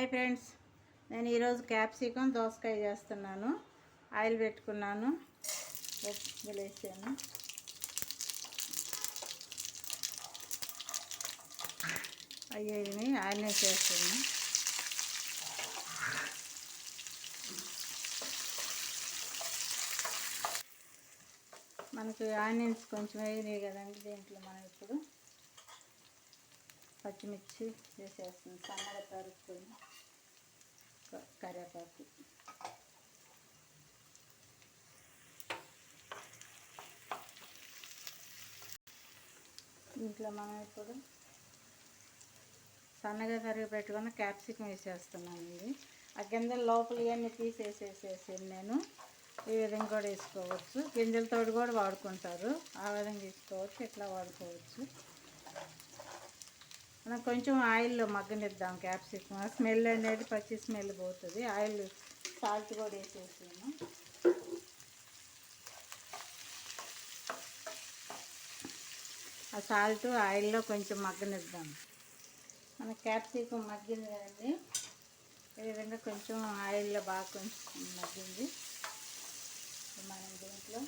Hi friends, నేను ఈరోజు capsicum దోసకాయ చేస్తున్నాను. ఆయిల్ పెట్టుకున్నాను, వేసాను. అయ్యేది ఆయిల్ వేసేస్తాను. మనకి ఆనియన్స్ కొంచెం వేగినాయి కదండి. దీంట్లో మనం ఇప్పుడు పచ్చిమిర్చి వేసేస్తాం, సన్నగా తరుక్కొని, కరివేపాకు, దీంట్లో మనం ఇప్పుడు సన్నగా తరిగి పెట్టుకున్న క్యాప్సికమ్ వేసేస్తున్నానండి. ఆ గింజలు లోపల ఇవన్నీ తీసేసేసేసాను నేను. ఈ విధంగా కూడా వేసుకోవచ్చు, గింజలతో కూడా వాడుకుంటారు. ఆ విధంగా తీసుకోవచ్చు, ఇట్లా వాడుకోవచ్చు. మనం కొంచెం ఆయిల్లో మగ్గనిద్దాం. క్యాప్సికమ్ స్మెల్ అనేది పచ్చి స్మెల్ పోతుంది. ఆయిల్ సాల్ట్ కూడా వేసేసాను. ఆ సాల్ట్ ఆయిల్లో కొంచెం మగ్గనిద్దాం. మన క్యాప్సికమ్ మగ్గింది కదండి. ఈ విధంగా కొంచెం ఆయిల్లో బాగా కొంచెం మగ్గింది. మనం దీంట్లో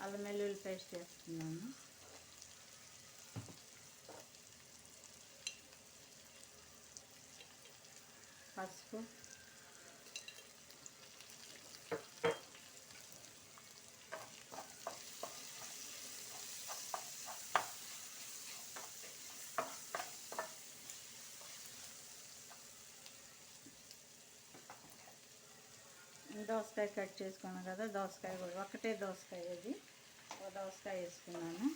అల్లం వెల్లుల్లి పేస్ట్ వేస్తున్నాను. పసుపు, దోసకాయ కట్ చేసుకున్నాను కదా, దోసకాయ కూడా ఒకటే దోసకాయ, ఇది ఒక దోసకాయ వేసుకున్నాను.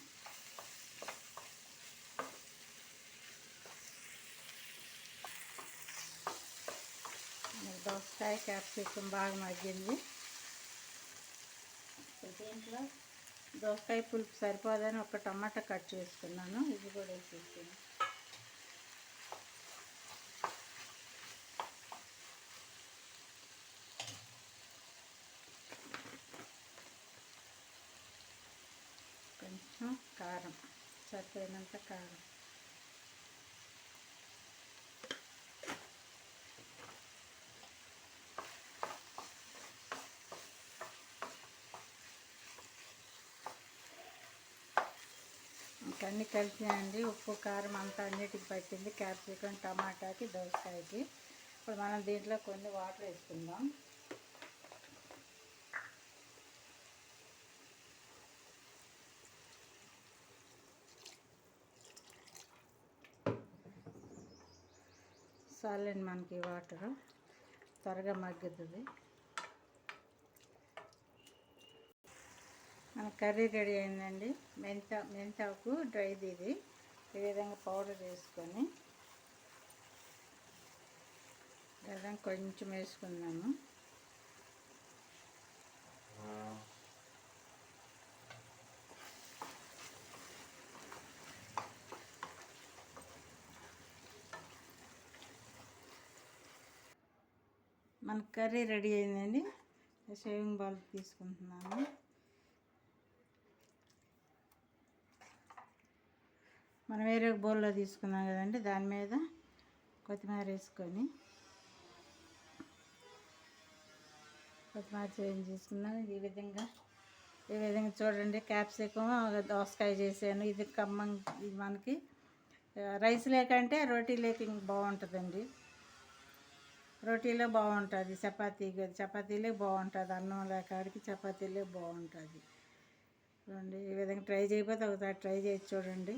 దోసకాయ క్యాప్సికమ్ బాగా మగ్గింది. దీంట్లో దోసకాయ పులుపు సరిపోదని ఒక టమాటా కట్ చేసుకున్నాను, ఇది కూడా వేసేసాను. కొంచెం కారం, సరిపోయినంత కారం, అన్నీ కలిసినాయండి. ఉప్పు కారం అంతా అన్నిటికి పట్టింది, క్యాప్సికమ్ టమాటాకి దోసకాయకి. ఇప్పుడు మనం దీంట్లో కొన్ని వాటర్ వేసుకుందాం. చాలండి మనకి వాటర్, త్వరగా మగ్గుతుంది. మన కర్రీ రెడీ అయిందండి. మెంతాకు డ్రైది, ఇది ఈ విధంగా పౌడర్ వేసుకొని విధంగా కొంచెం వేసుకున్నాము. మన కర్రీ రెడీ అయిందండి. షేవింగ్ బాల్ తీసుకుంటున్నాను. మనం వేరే బౌల్లో తీసుకున్నాం కదండి, దాని మీద కొత్తిమీర వేసుకొని కొత్తిమీర చేంజ్ చేసుకున్నాను. ఈ విధంగా చూడండి, క్యాప్సికమ్ దోసకాయ చేసాను. ఇది ఖమ్మం, ఇది మనకి రైస్ లేకంటే రోటీ లేక బాగుంటుందండి. రోటీలో బాగుంటుంది, చపాతీలే బాగుంటుంది, అన్నం లేకాడికి చపాతీలే బాగుంటుంది. చూడండి, ఈ విధంగా ట్రై చేయకపోతే ఒకసారి ట్రై చేసి చూడండి.